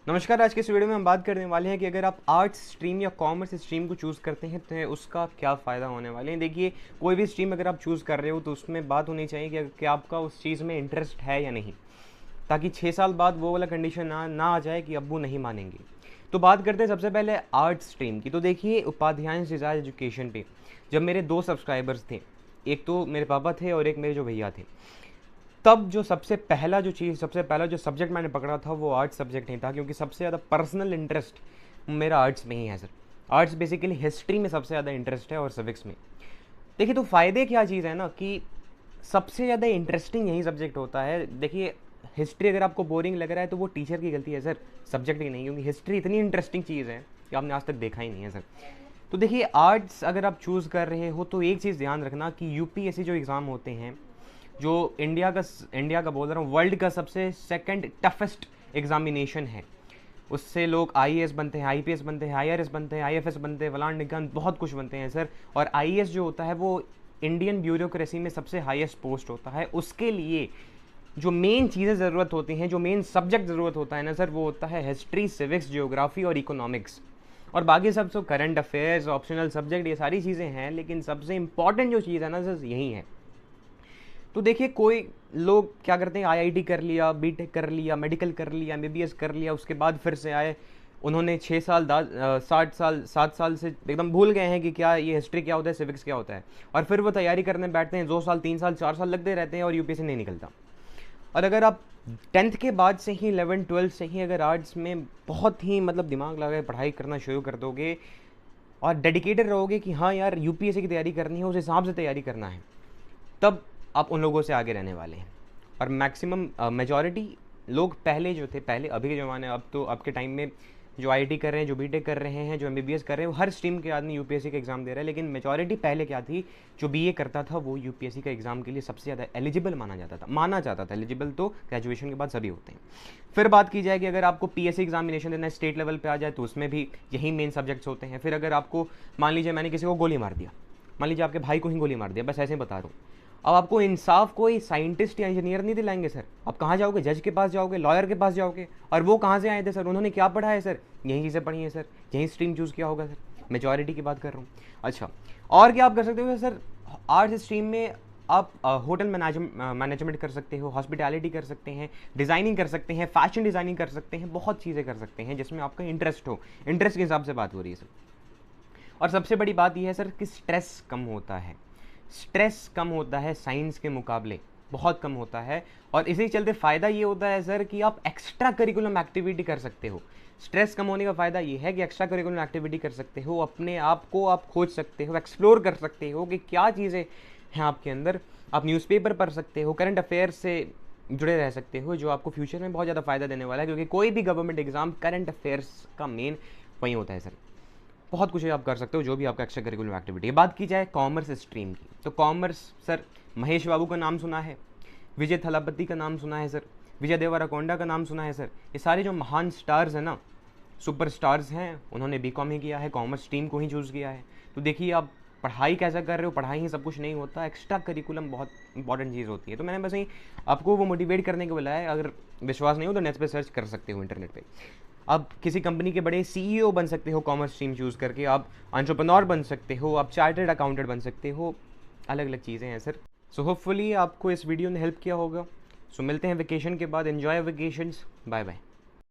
नमस्कार। आज के इस वीडियो में हम बात करने वाले हैं कि अगर आप आर्ट्स स्ट्रीम या कॉमर्स स्ट्रीम को चूज़ करते हैं तो उसका क्या फ़ायदा होने वाले हैं। देखिए, कोई भी स्ट्रीम अगर आप चूज़ कर रहे हो तो उसमें बात होनी चाहिए कि आपका उस चीज़ में इंटरेस्ट है या नहीं, ताकि 6 साल बाद वो वाला कंडीशन ना आ जाए कि अब वो नहीं मानेंगे। तो बात करते हैं सबसे पहले आर्ट्स स्ट्रीम की। तो देखिए, उपाध्याय डिज़ायर एजुकेशन पे जब मेरे 2 सब्सक्राइबर्स थे, एक तो मेरे पापा थे और एक मेरे जो भैया थे, तब जो सबसे पहला जो सब्जेक्ट मैंने पकड़ा था वो आर्ट्स सब्जेक्ट नहीं था, क्योंकि सबसे ज़्यादा पर्सनल इंटरेस्ट मेरा आर्ट्स में ही है सर। आर्ट्स बेसिकली हिस्ट्री में सबसे ज़्यादा इंटरेस्ट है और सिविक्स में। देखिए, तो फ़ायदे क्या चीज़ है ना कि सबसे ज़्यादा इंटरेस्टिंग यही सब्जेक्ट होता है। देखिए, हिस्ट्री अगर आपको बोरिंग लग रहा है तो वो टीचर की गलती है सर, सब्जेक्ट की नहीं, क्योंकि हिस्ट्री इतनी इंटरेस्टिंग चीज़ है कि आपने आज तक देखा ही नहीं है सर। तो देखिए, आर्ट्स अगर आप चूज़ कर रहे हो तो एक चीज़ ध्यान रखना कि यूपीएससी जो एग्ज़ाम होते हैं, जो इंडिया का बोल रहा हूँ, वर्ल्ड का सबसे सेकंड टफेस्ट एग्जामिनेशन है, उससे लोग आईएएस बनते हैं, आईपीएस बनते हैं, आईआरएस बनते हैं, आईएफएस बनते हैं, फलान निकान बहुत कुछ बनते हैं सर। और आईएएस जो होता है वो इंडियन ब्यूरोक्रेसी में सबसे हाईएस्ट पोस्ट होता है। उसके लिए जो मेन चीज़ें ज़रूरत होती हैं, जो मेन सब्जेक्ट ज़रूरत होता है ना सर, वो होता है हिस्ट्री, सिविक्स, जियोग्राफी और इकोनॉमिक्स। और बाकी सब तो करंट अफेयर्स, ऑप्शनल सब्जेक्ट, ये सारी चीज़ें हैं, लेकिन सबसे इंपॉर्टेंट जो चीज़ है ना सर, यही है। तो देखिए, कोई लोग क्या करते हैं, आईआईटी कर लिया, बीटेक कर लिया, मेडिकल कर लिया, एमबीबीएस कर लिया, उसके बाद फिर से आए, उन्होंने 6 साल 60 साल 7 साल से एकदम भूल गए हैं कि क्या ये हिस्ट्री क्या होता है, सिविक्स क्या होता है, और फिर वो तैयारी करने बैठते हैं, 2 साल 3 साल 4 साल लगते रहते हैं और यूपीएससी नहीं निकलता। और अगर आप 10th के बाद से ही 11 12 से ही अगर आर्ट्स में बहुत ही मतलब दिमाग लगा के पढ़ाई करना शुरू कर दोगे और डेडिकेटेड रहोगे कि हाँ यार यूपीएससी की तैयारी करनी है, उस हिसाब से तैयारी करना है, तब आप उन लोगों से आगे रहने वाले हैं। और मैक्सिमम मेजॉरिटी लोग पहले जो थे, पहले अभी के ज़माने, अब तो अब के टाइम में जो आईआईटी कर रहे हैं, जो बीटेक कर रहे हैं, जो एमबीबीएस कर रहे हैं, वो हर स्ट्रीम के आदमी यूपीएससी का एग्ज़ाम दे रहा है। लेकिन मेजॉरिटी पहले क्या थी, जो बीए करता था वो यूपीएससी का एग्ज़ाम के लिए सबसे ज़्यादा एलिजिबल माना जाता था। एलिजिबल तो ग्रेजुएशन के बाद सभी होते हैं। फिर बात की जाए कि अगर आपको पीएससी एग्जामिनेशन देना है, स्टेट लेवल पे आ जाए, तो उसमें भी यही मेन सब्जेक्ट्स होते हैं। फिर अगर आपको मान लीजिए मैंने किसी को गोली मार दिया, मान लीजिए आपके भाई को ही गोली मार दिया, बस ऐसे ही बता रहा हूँ, अब आपको इंसाफ कोई साइंटिस्ट या इंजीनियर नहीं दिलाएंगे सर। आप कहाँ जाओगे, जज के पास जाओगे, लॉयर के पास जाओगे। और वो कहाँ से आए थे सर, उन्होंने क्या पढ़ा है सर, यही चीज़ें पढ़ी है सर, यही स्ट्रीम चूज़ किया होगा सर। मेजॉरिटी की बात कर रहा हूँ। अच्छा, और क्या आप कर सकते हो सर, आर्ट्स स्ट्रीम में आप होटल मैनेजमेंट कर सकते हो, हॉस्पिटैलिटी कर सकते हैं, डिज़ाइनिंग कर सकते हैं, फैशन डिज़ाइनिंग कर सकते हैं, बहुत चीज़ें कर सकते हैं जिसमें आपका इंटरेस्ट हो। इंटरेस्ट के हिसाब से बात हो रही है सर। और सबसे बड़ी बात यह है सर कि स्ट्रेस कम होता है। स्ट्रेस कम होता है साइंस के मुकाबले, बहुत कम होता है। और इसी चलते फ़ायदा ये होता है सर कि आप एक्स्ट्रा करिकुलम एक्टिविटी कर सकते हो। स्ट्रेस कम होने का फ़ायदा ये है कि एक्स्ट्रा करिकुलम एक्टिविटी कर सकते हो, अपने आप को आप खोज सकते हो, एक्सप्लोर कर सकते हो कि क्या चीज़ें हैं आपके अंदर। आप न्यूज़पेपर पढ़ सकते हो, करंट अफेयर्स से जुड़े रह सकते हो, जो आपको फ्यूचर में बहुत ज़्यादा फ़ायदा देने वाला है, क्योंकि कोई भी गवर्नमेंट एग्जाम करंट अफेयर्स का मेन वही होता है सर। बहुत कुछ आप कर सकते हो जो भी आपका एक्स्ट्रा करिकुलर एक्टिविटी है। बात की जाए कॉमर्स स्ट्रीम की, तो कॉमर्स सर, महेश बाबू का नाम सुना है, विजय थलापति का नाम सुना है सर, विजय देवराकोंडा का नाम सुना है सर। ये सारे जो महान स्टार्स हैं ना, सुपर स्टार्स हैं, उन्होंने बीकॉम ही किया है, कॉमर्स स्ट्रीम को ही चूज़ किया है। तो देखिए, आप पढ़ाई कैसा कर रहे हो, पढ़ाई ही सब कुछ नहीं होता, एक्स्ट्रा करिकुलम बहुत इंपॉर्टेंट चीज़ होती है। तो मैंने बस यही आपको वो मोटिवेट करने के बुलाया। अगर विश्वास नहीं हो तो नेट पे सर्च कर सकते हो, इंटरनेट पे। आप किसी कंपनी के बड़े सीईओ बन सकते हो कॉमर्स स्ट्रीम चूज़ करके, आप एंटरप्रेन्योर बन सकते हो, आप चार्टर्ड अकाउंटेंट बन सकते हो, अलग अलग चीज़ें हैं सर। सो होपफुली आपको इस वीडियो ने हेल्प किया होगा। सो मिलते हैं वेकेशन के बाद, एंजॉय वेकेशंस, बाय बाय।